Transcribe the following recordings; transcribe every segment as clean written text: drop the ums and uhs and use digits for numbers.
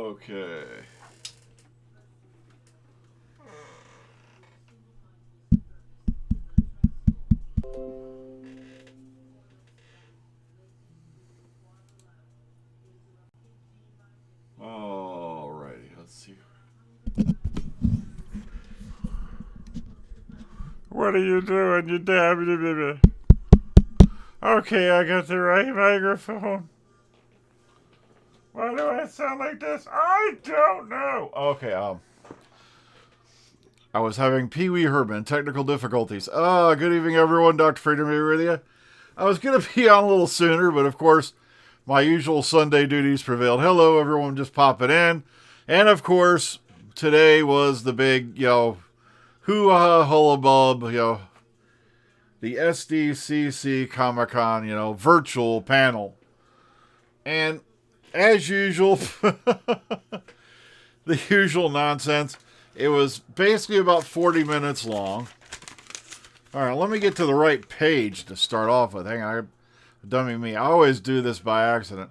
Okay. Alrighty, let's see. What are you doing, you damn... Okay, I got the right microphone. Why do I sound like this? I don't know. Okay, I was having Pee Wee Herman technical difficulties. Good evening, everyone. Dr. Freedom here with you. I was going to be on a little sooner, but of course, my usual Sunday duties prevailed. Hello, everyone, just popping in. And of course, today was the big, hoo-ha hullabub, the SDCC Comic-Con, virtual panel. And as usual, the usual nonsense. It was basically about 40 minutes long. All right, let me get to the right page to start off with. Hang on, dummy me. I always do this by accident.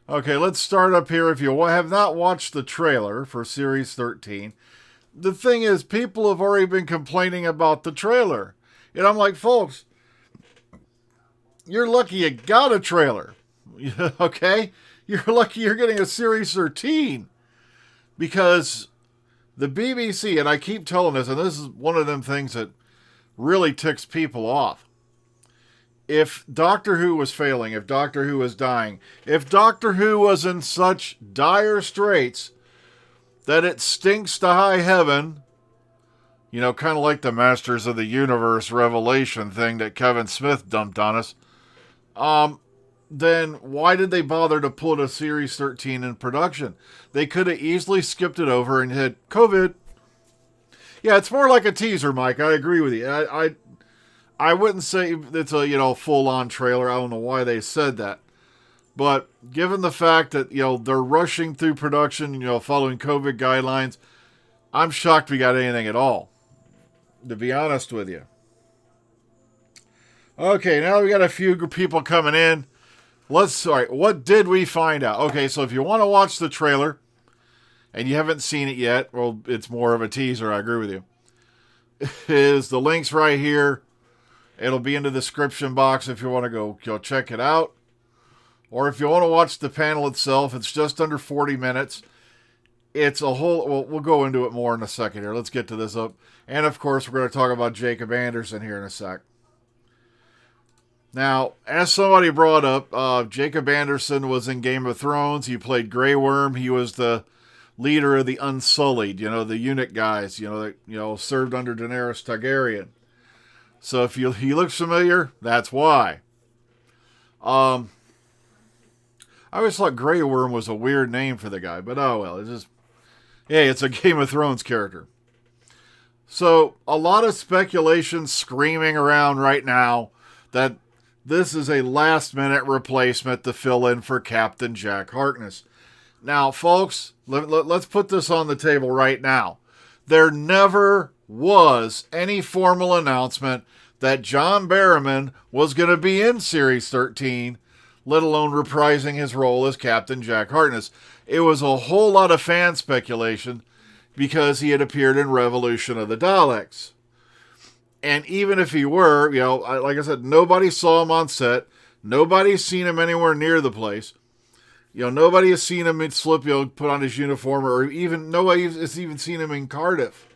Okay, let's start up here. If you have not watched the trailer for Series 13, the thing is, people have already been complaining about the trailer. And I'm like, folks, you're lucky you got a trailer. Okay? You're lucky you're getting a Series 13. Because the BBC, and I keep telling this, and this is one of them things that really ticks people off. If Doctor Who was failing, if Doctor Who was dying, if Doctor Who was in such dire straits that it stinks to high heaven, kind of like the Masters of the Universe revelation thing that Kevin Smith dumped on us, then why did they bother to put a Series 13 in production? They could have easily skipped it over and hit COVID. Yeah, it's more like a teaser, Mike. I agree with you. I wouldn't say it's a full-on trailer. I don't know why they said that. But given the fact that, they're rushing through production, following COVID guidelines, I'm shocked we got anything at all, to be honest with you. Okay, now we got a few people coming in. What did we find out? Okay, so if you want to watch the trailer and you haven't seen it yet, well, it's more of a teaser, I agree with you. Is the links right here. It'll be in the description box if you want to go check it out. Or if you want to watch the panel itself, it's just under 40 minutes. It's a whole... Well, we'll go into it more in a second here. Let's get to this up. And, of course, we're going to talk about Jacob Anderson here in a sec. Now, as somebody brought up, Jacob Anderson was in Game of Thrones. He played Grey Worm. He was the leader of the Unsullied, the unit guys, that, served under Daenerys Targaryen. So if he looks familiar, that's why. I always thought Grey Worm was a weird name for the guy, but oh well, it's a Game of Thrones character. So a lot of speculation screaming around right now that this is a last-minute replacement to fill in for Captain Jack Harkness. Now, folks, let's put this on the table right now. There never was any formal announcement that John Barrowman was going to be in Series 13, let alone reprising his role as Captain Jack Harkness. It was a whole lot of fan speculation because he had appeared in Revolution of the Daleks. And even if he were, like I said, nobody saw him on set. Nobody's seen him anywhere near the place. Nobody has seen him slip, put on his uniform, or even nobody has even seen him in Cardiff.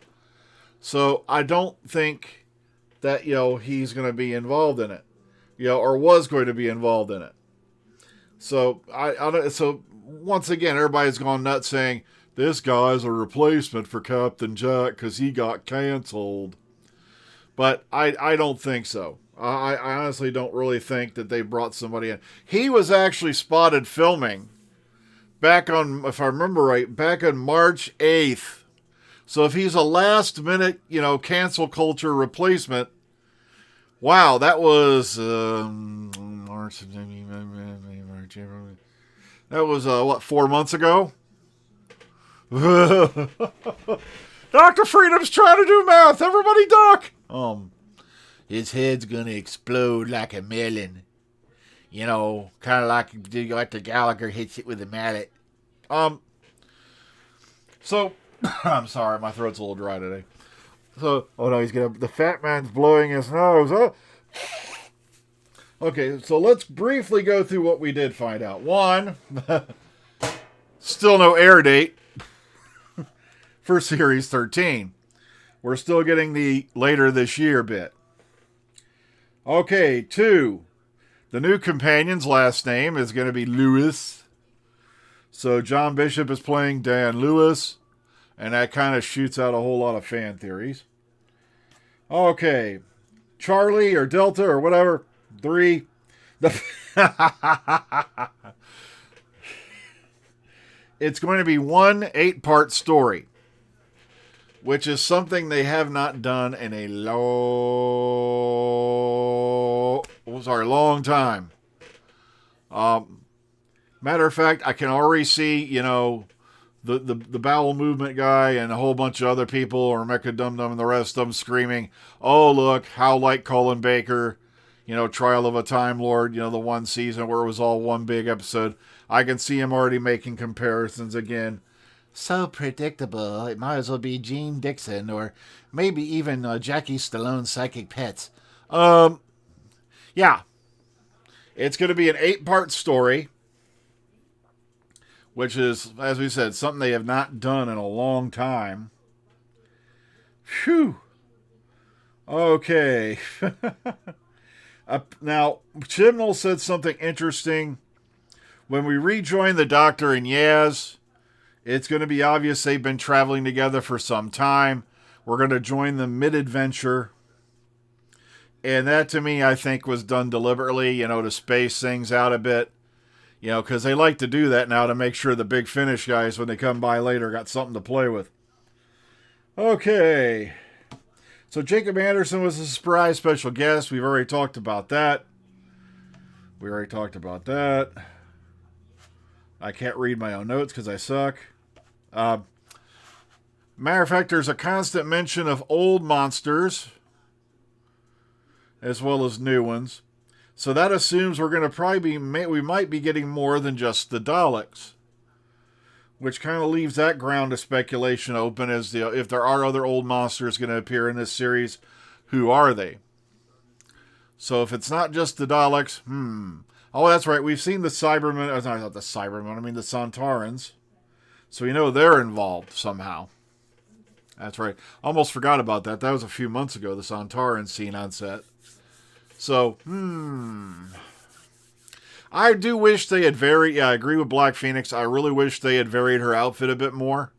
So I don't think that, he's going to be involved in it, or was going to be involved in it. So so once again, everybody's gone nuts saying this guy's a replacement for Captain Jack because he got canceled. But I don't think so. I honestly don't really think that they brought somebody in. He was actually spotted filming back on, if I remember right, back on March 8th. So if he's a last minute, cancel culture replacement, wow, that was March. That was 4 months ago? Dr. Freedom's trying to do math. Everybody duck. His head's gonna explode like a melon. Kind of like the Gallagher hits it with a mallet. So, I'm sorry, my throat's a little dry today. So, oh no, the fat man's blowing his nose. Oh. Okay, so let's briefly go through what we did find out. One, still no air date for Series 13. We're still getting the later this year bit. Okay, 2, the new companion's last name is going to be Lewis. So John Bishop is playing Dan Lewis, and that kind of shoots out a whole lot of fan theories. Okay, Charlie or Delta or whatever, 3. It's going to be one 8-part story, which is something they have not done in a long time. Matter of fact, I can already see, the bowel movement guy and a whole bunch of other people, or Mecha Dum Dum and the rest of them screaming, "Oh, look, how like Colin Baker, Trial of a Time Lord, the one season where it was all one big episode." I can see him already making comparisons again. So predictable, it might as well be Gene Dixon, or maybe even Jackie Stallone's Psychic Pets. Yeah. It's going to be an 8-part story, which is, as we said, something they have not done in a long time. Phew. Okay. Now, Chibnall said something interesting. When we rejoin the Doctor and Yaz, it's going to be obvious they've been traveling together for some time. We're going to join them mid-adventure. And that, to me, I think was done deliberately, to space things out a bit. Because they like to do that now to make sure the Big Finish guys, when they come by later, got something to play with. Okay. So Jacob Anderson was a surprise special guest. We've already talked about that. I can't read my own notes because I suck. Matter of fact, there's a constant mention of old monsters as well as new ones. So that assumes we're going to we might be getting more than just the Daleks, which kind of leaves that ground of speculation open as if there are other old monsters going to appear in this series, who are they? So if it's not just the Daleks, Oh, that's right. We've seen the Cybermen. Not the Cybermen. I mean the Sontarans. So we know they're involved somehow. That's right. Almost forgot about that. That was a few months ago, the Sontaran scene on set. So, I do wish they had varied. Yeah, I agree with Black Phoenix. I really wish they had varied her outfit a bit more.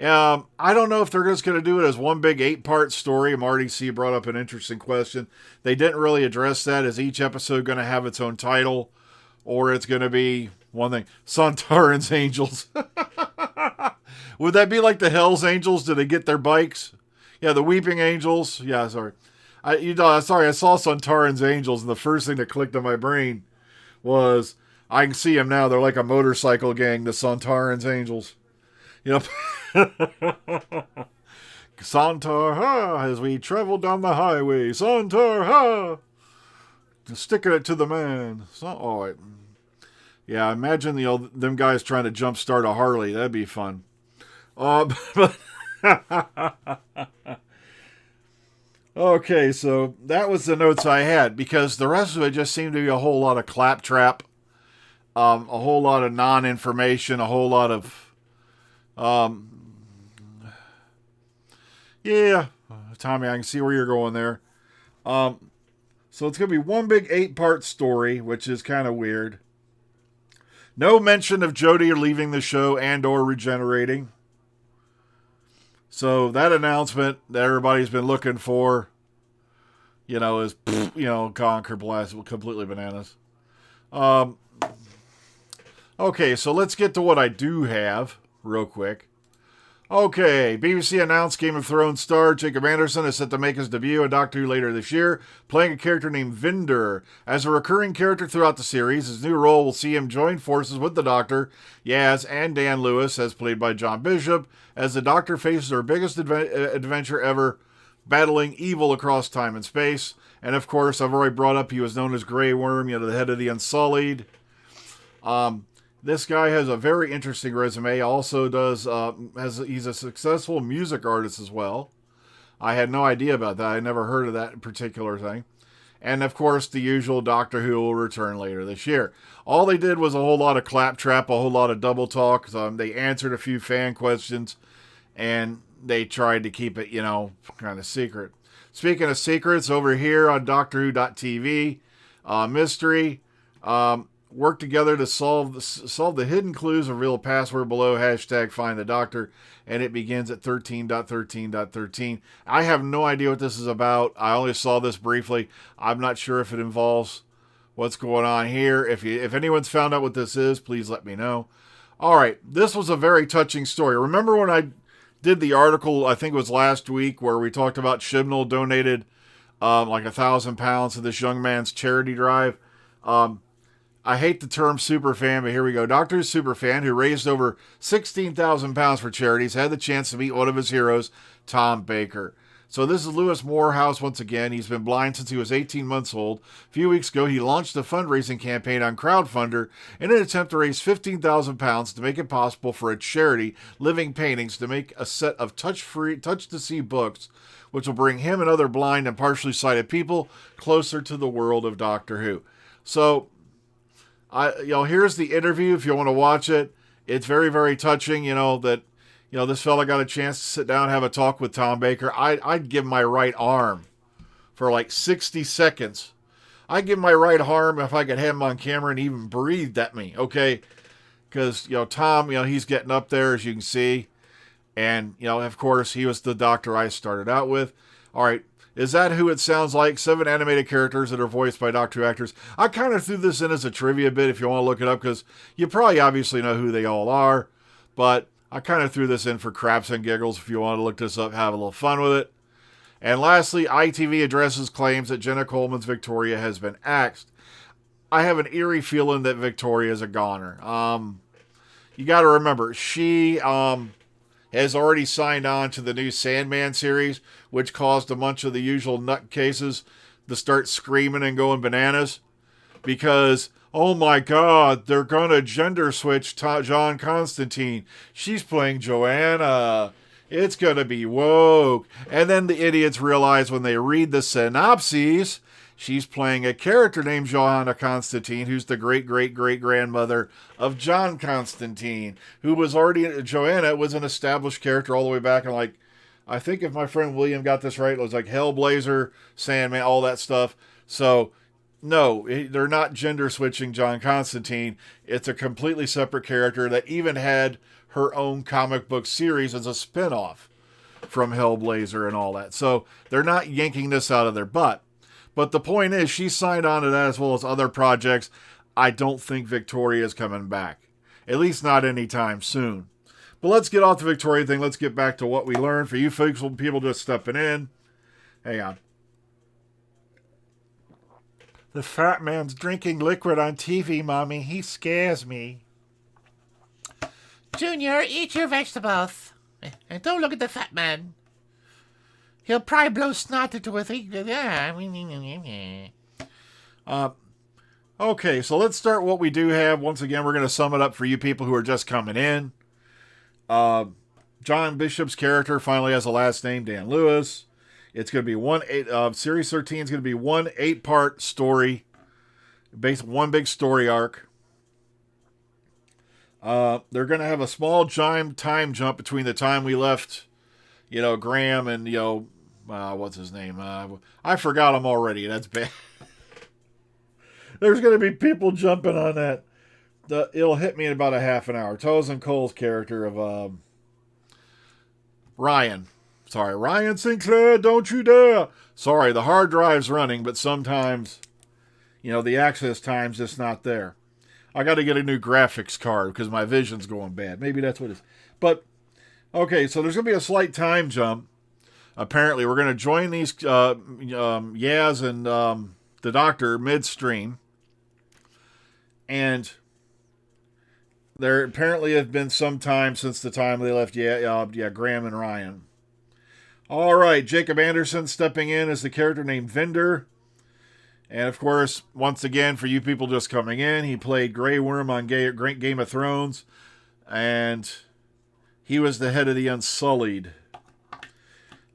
I don't know if they're just going to do it as one big 8-part story. Marty C. brought up an interesting question. They didn't really address that. Is each episode going to have its own title? Or it's going to be one thing. Sontaran's Angels. Would that be like the Hell's Angels? Did they get their bikes? Yeah, the Weeping Angels. Yeah, sorry. I saw Sontaran's Angels, and the first thing that clicked in my brain was, I can see them now. They're like a motorcycle gang, the Sontaran's Angels. Sontar ha, as we travel down the highway. Sontar ha, sticking it to the man. Yeah, imagine them guys trying to jumpstart a Harley. That'd be fun. Okay, so that was the notes I had, because the rest of it just seemed to be a whole lot of claptrap, a whole lot of non-information, a whole lot of, yeah, Tommy, I can see where you're going there. So it's going to be one big 8-part story, which is kind of weird. No mention of Jodie leaving the show and or regenerating. So that announcement that everybody's been looking for, is, gone completely bananas. Okay, so let's get to what I do have real quick. Okay, BBC announced Game of Thrones star Jacob Anderson is set to make his debut on Doctor Who later this year, playing a character named Vinder. As a recurring character throughout the series, his new role will see him join forces with the Doctor, Yaz, and Dan Lewis, as played by John Bishop, as the Doctor faces her biggest adventure ever, battling evil across time and space. And of course, I've already brought up he was known as Grey Worm, the head of the Unsullied. This guy has a very interesting resume. Also does he's a successful music artist as well. I had no idea about that. I never heard of that particular thing. And of course, the usual Doctor Who will return later this year. All they did was a whole lot of claptrap, a whole lot of double talk. They answered a few fan questions, and they tried to keep it, kind of secret. Speaking of secrets, over here on DoctorWho.tv, mystery. Work together to solve the hidden clues, reveal password below, hashtag find the doctor, and it begins at 13.13.13. I have no idea what this is about. I only saw this briefly. I'm not sure if it involves what's going on here. If anyone's found out what this is, please let me know. All right, this was a very touching story. Remember when I did the article, I think it was last week, where we talked about Chibnall donated like £1,000 to this young man's charity drive? I hate the term superfan, but here we go. Doctor's superfan, who raised over £16,000 for charities, had the chance to meet one of his heroes, Tom Baker. So this is Lewis Morehouse once again. He's been blind since he was 18 months old. A few weeks ago, he launched a fundraising campaign on Crowdfunder in an attempt to raise £15,000 to make it possible for a charity, Living Paintings, to make a set of touch-to-see books, which will bring him and other blind and partially sighted people closer to the world of Doctor Who. So, here's the interview if you want to watch it. It's very, very touching, that, this fella got a chance to sit down and have a talk with Tom Baker. I'd give my right arm for like 60 seconds. I'd give my right arm if I could have him on camera and even breathed at me, okay? Because, Tom, he's getting up there, as you can see. And, of course, he was the doctor I started out with. All right. Is that who it sounds like? 7 animated characters that are voiced by Doctor Who actors. I kind of threw this in as a trivia bit if you want to look it up, because you probably obviously know who they all are. But I kind of threw this in for craps and giggles. If you want to look this up, have a little fun with it. And lastly, ITV addresses claims that Jenna Coleman's Victoria has been axed. I have an eerie feeling that Victoria is a goner. You got to remember, she has already signed on to the new Sandman series, which caused a bunch of the usual nutcases to start screaming and going bananas. Because, oh my God, they're going to gender switch John Constantine. She's playing Joanna. It's going to be woke. And then the idiots realize when they read the synopses, she's playing a character named Johanna Constantine, who's the great-great-great-grandmother of John Constantine, who was already... Joanna was an established character all the way back in, like, I think if my friend William got this right, it was like Hellblazer, Sandman, all that stuff. So, no, they're not gender-switching John Constantine. It's a completely separate character that even had her own comic book series as a spin-off from Hellblazer and all that. So, they're not yanking this out of their butt. But the point is, she signed on to that as well as other projects. I don't think Victoria is coming back. At least not anytime soon. But let's get off the Victoria thing. Let's get back to what we learned. For you folks, people just stepping in. Hang on. The fat man's drinking liquid on TV, Mommy. He scares me. Junior, eat your vegetables. And don't look at the fat man. He'll probably blow snot into a thing. Okay, so let's start what we do have. Once again, we're going to sum it up for you people who are just coming in. John Bishop's character finally has a last name, Dan Lewis. It's going to be Series 13 is going to be one 8-part story, based on one big story arc. They're going to have a small time jump between the time we left, Graham and, what's his name? I forgot him already. That's bad. There's going to be people jumping on that. It'll hit me in about a half an hour. Tosin Cole's character of Ryan. Sorry, Ryan Sinclair, don't you dare. Sorry, the hard drive's running, but sometimes, the access time's just not there. I got to get a new graphics card because my vision's going bad. Maybe that's what it is. But, okay, so there's going to be a slight time jump. Apparently, we're going to join these Yaz and the Doctor midstream. And there apparently have been some time since the time they left Graham and Ryan. All right, Jacob Anderson stepping in as the character named Vinder. And of course, once again, for you people just coming in, he played Grey Worm on Game of Thrones, and he was the head of the Unsullied.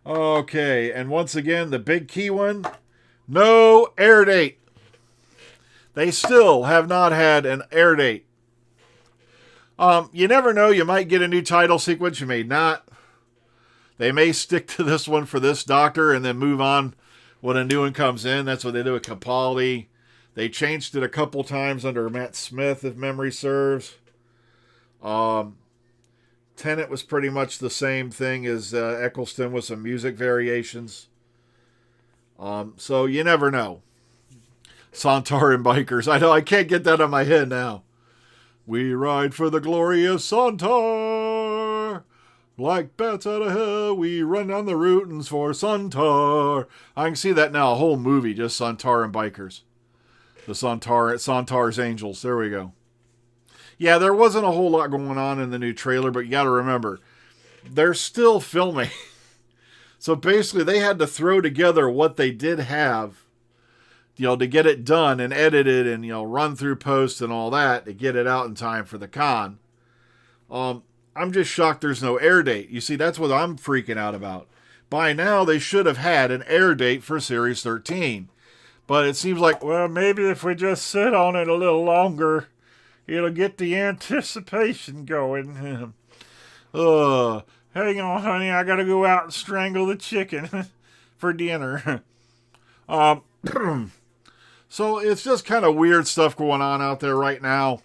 Okay, and once again, the big key one, no air date. They still have not had an air date. You never know, you might get a new title sequence, you may not. They may stick to this one for this Doctor and then move on when a new one comes in. That's what they do with Capaldi. They changed it a couple times under Matt Smith, if memory serves. Tennant was pretty much the same thing as Eccleston with some music variations. So you never know. Sontar and Bikers. I know, I can't get that on my head now. We ride for the glory of Sontar. Like bats out of hell, we run down the routins for Sontar. I can see that now, a whole movie, just Sontar and Bikers. The Sontar's Angels. There we go. Yeah, there wasn't a whole lot going on in the new trailer, but you got to remember, they're still filming. So basically, they had to throw together what they did have, to get it done and edited and, run through post and all that to get it out in time for the con. I'm just shocked there's no air date. You see, that's what I'm freaking out about. By now, they should have had an air date for Series 13. But it seems like, well, maybe if we just sit on it a little longer, it'll get the anticipation going. Hang on, honey, I gotta go out and strangle the chicken for dinner. So it's just kind of weird stuff going on out there right now.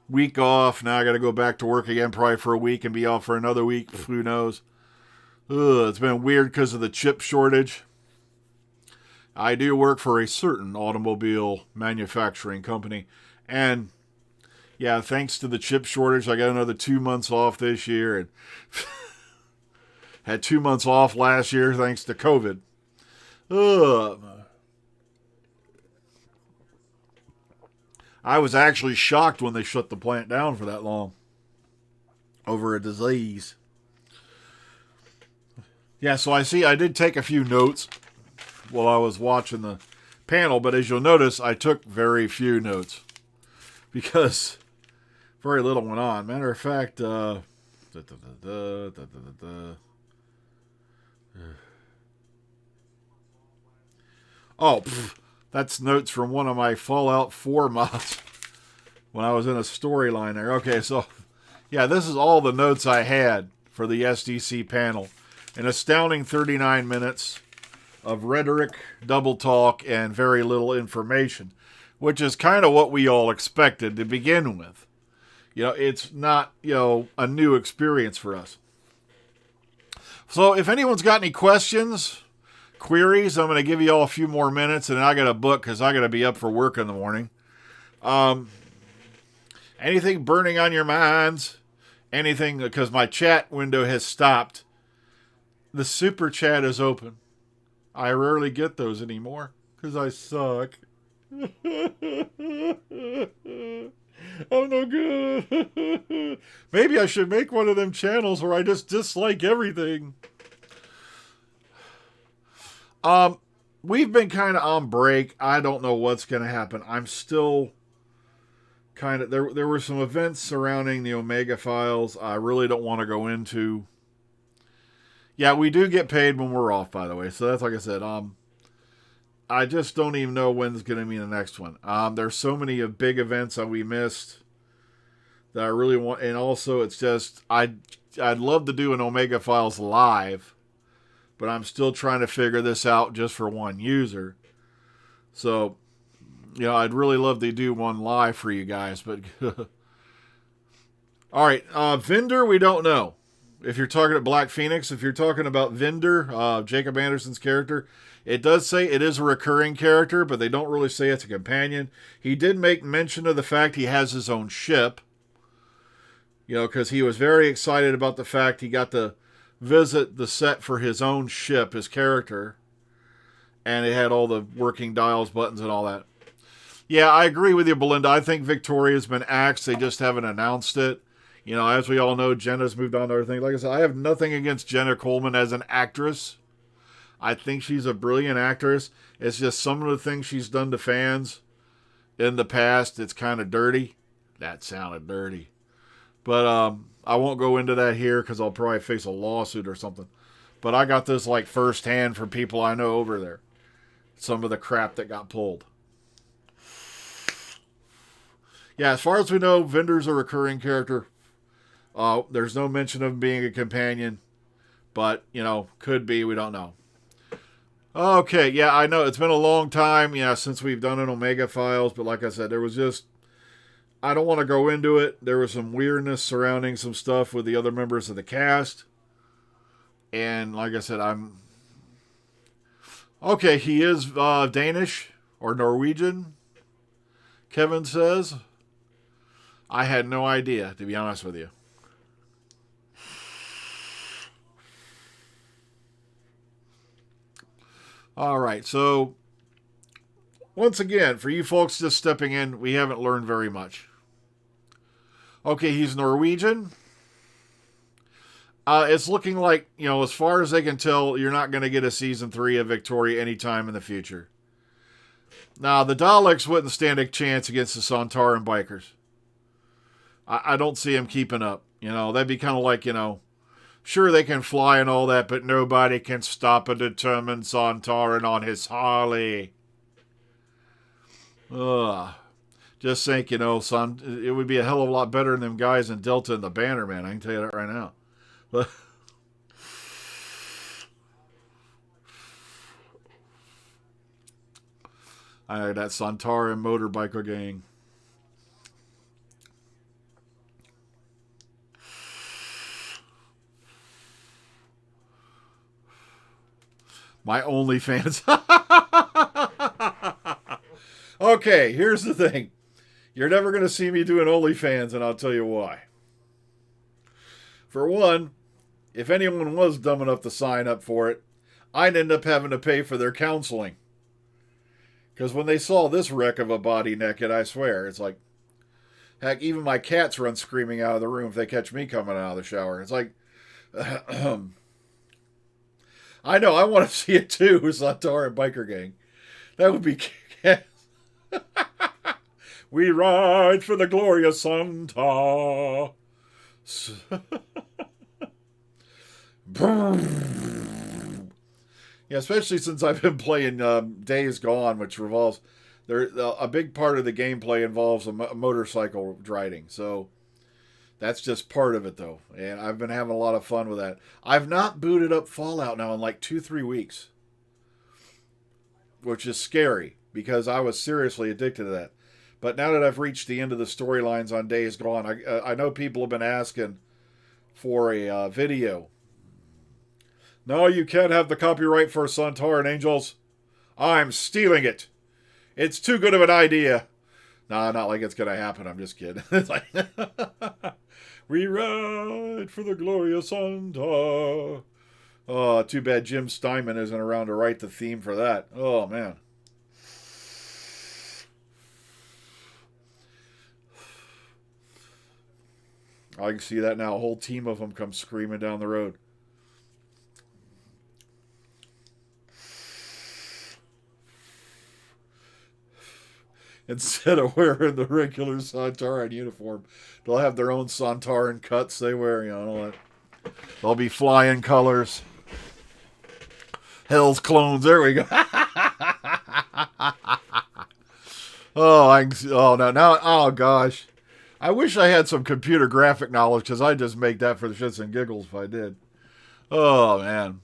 Week off. Now I got to go back to work again probably for a week and be off for another week. Who knows? It's been weird because of the chip shortage. I do work for a certain automobile manufacturing company. And yeah, thanks to the chip shortage, I got another 2 months off this year. And had 2 months off last year thanks to COVID. I was actually shocked when they shut the plant down for that long over a disease. Yeah, so I did take a few notes while I was watching the panel, but as you'll notice, I took very few notes because very little went on. Matter of fact, that's notes from one of my Fallout 4 mods when I was in a storyline there. Okay, so, yeah, this is all the notes I had for the SDC panel. An astounding 39 minutes of rhetoric, double talk, and very little information, which is kind of what we all expected to begin with. It's not, a new experience for us. So if anyone's got any questions, queries, I'm going to give you all a few more minutes, and I got a book because I got to be up for work in the morning. Anything burning on your minds? Anything, because my chat window has stopped. The super chat is open. I rarely get those anymore because I suck. I'm no good. Maybe I should make one of them channels where I just dislike everything. We've been kind of on break. I don't know what's going to happen. I'm still kind of... There were some events surrounding the Omega Files I really don't want to go into. Yeah, we do get paid when we're off, by the way. So that's like I said. I just don't even know when's going to be the next one. There's so many big events that we missed that I really want. And also, it's just... I'd love to do an Omega Files live. But I'm still trying to figure this out just for one user. So, I'd really love to do one live for you guys. But all right, Vendor, we don't know. If you're talking about Black Phoenix, if you're talking about Vendor, Jacob Anderson's character, it does say it is a recurring character, but they don't really say it's a companion. He did make mention of the fact he has his own ship. Because he was very excited about the fact he got to visit the set for his own ship, his character, and it had all the working dials, buttons, and all that. Yeah, I agree with you, Belinda. I think Victoria's been axed. They just haven't announced it. As we all know, Jenna's moved on to other things. Like I said, I have nothing against Jenna Coleman as an actress. I think she's a brilliant actress. It's just some of the things she's done to fans in the past, it's kind of dirty. That sounded dirty. But I won't go into that here because I'll probably face a lawsuit or something. But I got this like firsthand from people I know over there. Some of the crap that got pulled. Yeah, as far as we know, Vinder's a recurring character. There's no mention of him being a companion. But, could be. We don't know. Okay, yeah, I know. It's been a long time, since we've done an Omega Files. But like I said, there was just... I don't want to go into it. There was some weirdness surrounding some stuff with the other members of the cast. And like I said, Okay, he is Danish or Norwegian, Kevin says. I had no idea, to be honest with you. All right, so once again, for you folks just stepping in, we haven't learned very much. Okay, he's Norwegian. It's looking like, as far as they can tell, you're not going to get a season 3 of Victoria anytime in the future. Now, the Daleks wouldn't stand a chance against the Sontaran bikers. I don't see them keeping up. That'd be kind of like, sure they can fly and all that, but nobody can stop a determined Sontaran on his Harley. Ugh. Just think, it would be a hell of a lot better than them guys in Delta and the Bannerman. I can tell you that right now. But I that Sontaran motorbiker gang. My OnlyFans. Okay, here's the thing. You're never going to see me doing OnlyFans, and I'll tell you why. For one, if anyone was dumb enough to sign up for it, I'd end up having to pay for their counseling. Because when they saw this wreck of a body naked, I swear, it's like, heck, even my cats run screaming out of the room if they catch me coming out of the shower. It's like, I know, I want to see it too, Sontaran Biker Gang. That would be We ride for the glorious Santa. Yeah, especially since I've been playing Days Gone, which revolves... a big part of the gameplay involves a motorcycle riding, so that's just part of it, though. And I've been having a lot of fun with that. I've not booted up Fallout now in like 2-3 weeks, which is scary because I was seriously addicted to that. But now that I've reached the end of the storylines on Days Gone, I know people have been asking for a video. No, you can't have the copyright for Sontaran Angels. I'm stealing it. It's too good of an idea. Nah, not like it's going to happen. I'm just kidding. It's like, we ride for the glorious Santa. Oh, too bad Jim Steinman isn't around to write the theme for that. Oh, man. I can see that now. A whole team of them come screaming down the road. Instead of wearing the regular Sontaran uniform, they'll have their own Sontaran cuts they wear. They'll be flying colors. Hell's clones. There we go. Oh, gosh. I wish I had some computer graphic knowledge because I'd just make that for the shits and giggles if I did. Oh, man.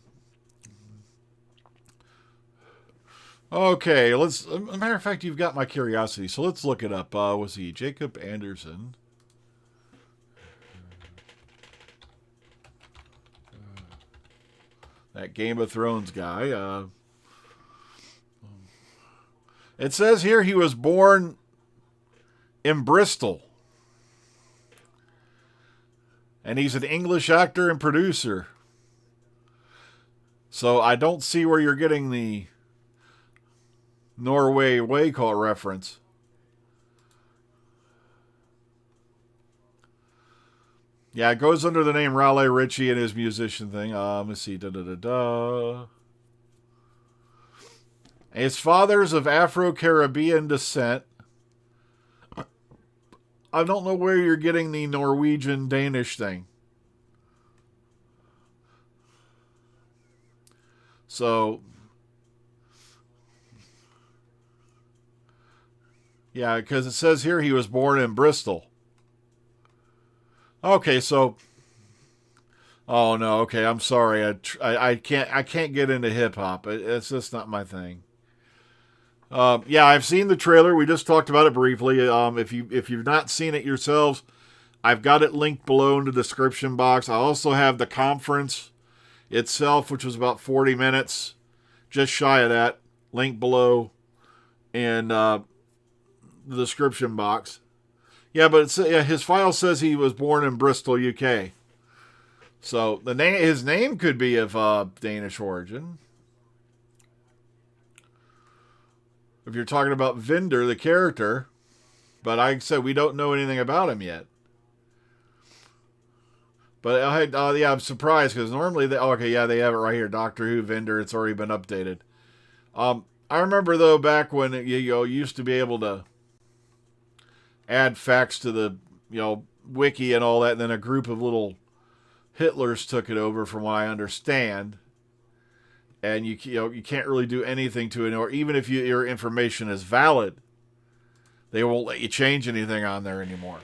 Okay, as a matter of fact, you've got my curiosity, so let's look it up. Was he Jacob Anderson? That Game of Thrones guy. It says here he was born in Bristol. And he's an English actor and producer. So I don't see where you're getting the Norway Waycall reference. Yeah, it goes under the name Raleigh Ritchie and his musician thing. Let's see. His father's of Afro-Caribbean descent. I don't know where you're getting the Norwegian Danish thing. So, yeah, because it says here he was born in Bristol. Okay, so, oh no, okay, I'm sorry, I can't get into hip hop. It's just not my thing. Yeah, I've seen the trailer. We just talked about it briefly. If you've not seen it yourselves, I've got it linked below in the description box. I also have the conference itself, which was about 40 minutes, just shy of that, linked below in the description box. Yeah, but his file says he was born in Bristol, UK. So his name could be of Danish origin. If you're talking about Vinder, the character, but like I said, we don't know anything about him yet. But I'm surprised because normally they have it right here, Doctor Who Vinder. It's already been updated. I remember though back when you used to be able to add facts to the wiki and all that, and then a group of little Hitlers took it over, from what I understand. And you can't really do anything to it, or even if your information is valid, they won't let you change anything on there anymore.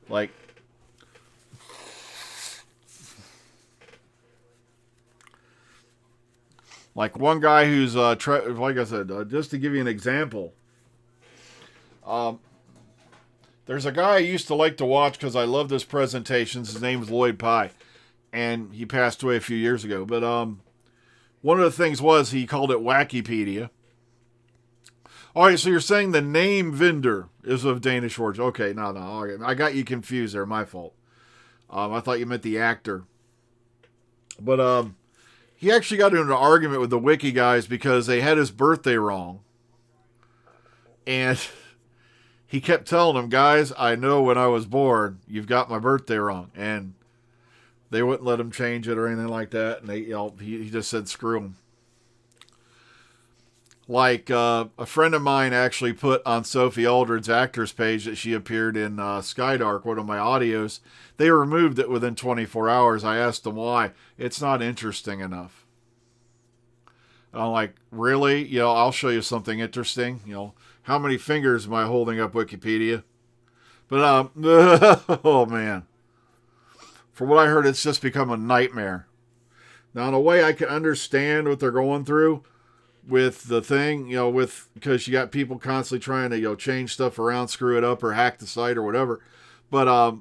Like one guy who's like I said, just to give you an example, there's a guy I used to like to watch because I love his presentations. His name is Lloyd Pye, and he passed away a few years ago. But one of the things was he called it Wackipedia. All right, so you're saying the name Vinder is of Danish origin. Okay, no. Okay. I got you confused there. My fault. I thought you meant the actor. But he actually got into an argument with the wiki guys because they had his birthday wrong. And he kept telling them, guys, I know when I was born, you've got my birthday wrong. And they wouldn't let him change it or anything like that. And he just said, screw him. Like a friend of mine actually put on Sophie Aldred's actors page that she appeared in Skydark, one of my audios. They removed it within 24 hours. I asked them why. It's not interesting enough. And I'm like, really? I'll show you something interesting. How many fingers am I holding up Wikipedia? But, oh man. From what I heard, it's just become a nightmare. Now, in a way, I can understand what they're going through with the thing, because you got people constantly trying to, change stuff around, screw it up, or hack the site or whatever. But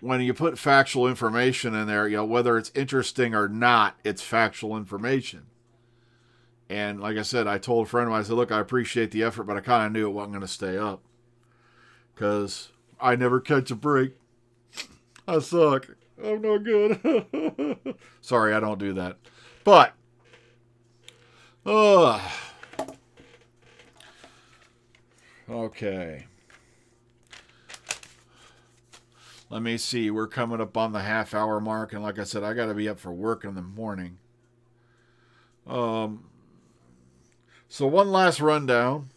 when you put factual information in there, whether it's interesting or not, it's factual information. And like I said, I told a friend of mine, I said, look, I appreciate the effort, but I kind of knew it wasn't going to stay up. Because I never catch a break. I suck. I'm no good. Sorry, I don't do that. But, okay. Let me see. We're coming up on the half-hour mark, and like I said, I got to be up for work in the morning. So one last rundown.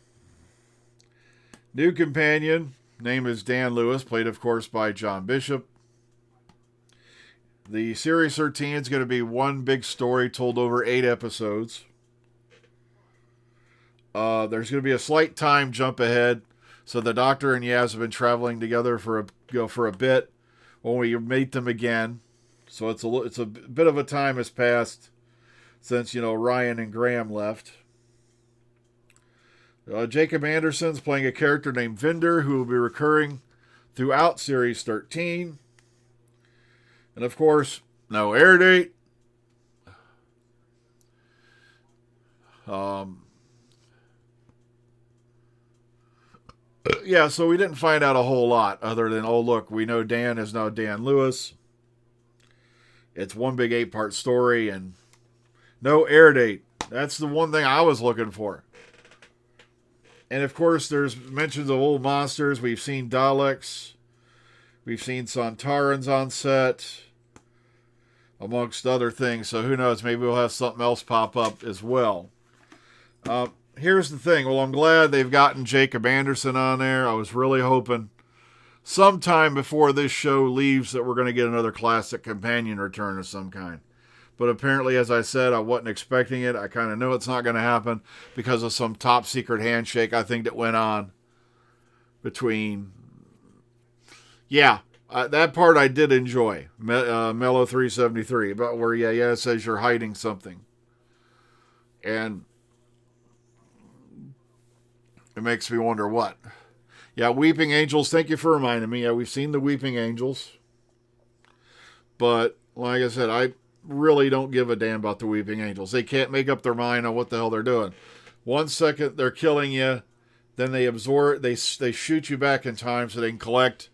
New companion, name is Dan Lewis, played, of course, by John Bishop. The Series 13 is going to be one big story told over 8 episodes. There's going to be a slight time jump ahead. So the Doctor and Yaz have been traveling together for a bit when we meet them again. So it's a bit of a time has passed since Ryan and Graham left. Jacob Anderson's playing a character named Vinder, who will be recurring throughout Series 13. And of course, no air date. Yeah, so we didn't find out a whole lot other than, oh, look, we know Dan is now Dan Lewis. It's one big 8-part story and no air date. That's the one thing I was looking for. And of course, there's mentions of old monsters. We've seen Daleks. We've seen Santarans on set, amongst other things. So who knows? Maybe we'll have something else pop up as well. Here's the thing. Well, I'm glad they've gotten Jacob Anderson on there. I was really hoping sometime before this show leaves that we're going to get another classic companion return of some kind. But apparently, as I said, I wasn't expecting it. I kind of know it's not going to happen because of some top secret handshake I think that went on between. Yeah, that part I did enjoy. Mellow 373, about where, yeah, it says you're hiding something. And it makes me wonder what. Yeah, Weeping Angels, thank you for reminding me. Yeah, we've seen the Weeping Angels. But, like I said, I really don't give a damn about the Weeping Angels. They can't make up their mind on what the hell they're doing. 1 second, they're killing you. Then they absorb, they shoot you back in time so they can collect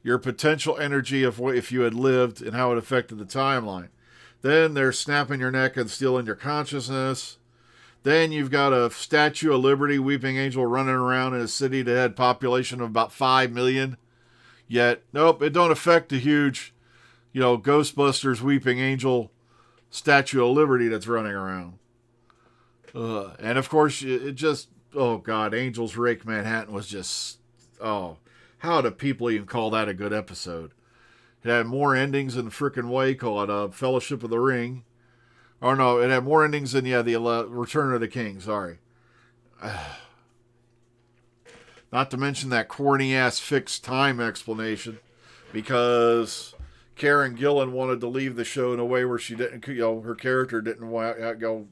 your potential energy of what if you had lived and how it affected the timeline. Then they're snapping your neck and stealing your consciousness. Then you've got a Statue of Liberty Weeping Angel running around in a city that had a population of about 5 million. Yet, nope, it don't affect the huge, Ghostbusters Weeping Angel Statue of Liberty that's running around. And of course, it just, oh God, Angels Rake Manhattan was just, oh, how do people even call that a good episode? It had more endings than the frickin' way, call it Fellowship of the Ring. Oh no, it had more endings than, the Return of the King, sorry. Not to mention that corny-ass fixed time explanation, because Karen Gillan wanted to leave the show in a way where she didn't, her character didn't go,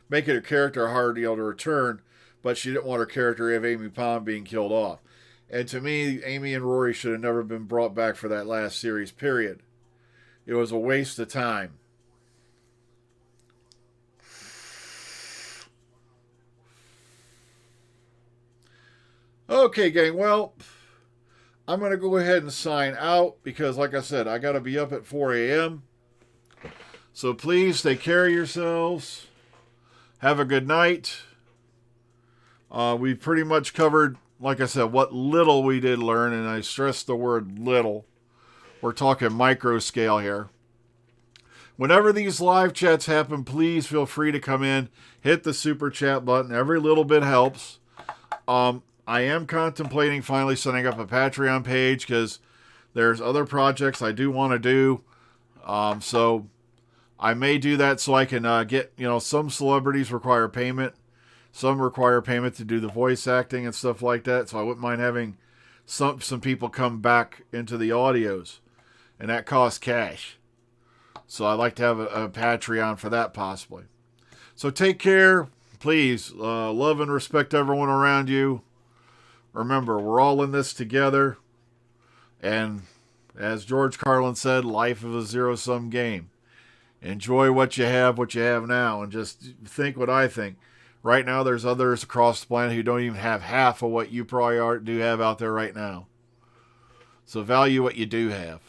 make it her character hard, to return, but she didn't want her character to have Amy Pond being killed off. And to me, Amy and Rory should have never been brought back for that last series, period. It was a waste of time. Okay, gang, well, I'm going to go ahead and sign out because, like I said, I got to be up at 4 a.m. So please take care of yourselves. Have a good night. We've pretty much covered, like I said, what little we did learn, and I stress the word little. We're talking micro scale here. Whenever these live chats happen, please feel free to come in, hit the super chat button. Every little bit helps. I am contemplating finally setting up a Patreon page because there's other projects I do want to do. So I may do that so I can get, some celebrities require payment. Some require payment to do the voice acting and stuff like that. So I wouldn't mind having some people come back into the audios. And that costs cash. So I'd like to have a Patreon for that possibly. So take care. Please love and respect everyone around you. Remember, we're all in this together. And as George Carlin said, life is a zero-sum game. Enjoy what you have now. And just think what I think. Right now, there's others across the planet who don't even have half of what you probably do have out there right now. So value what you do have.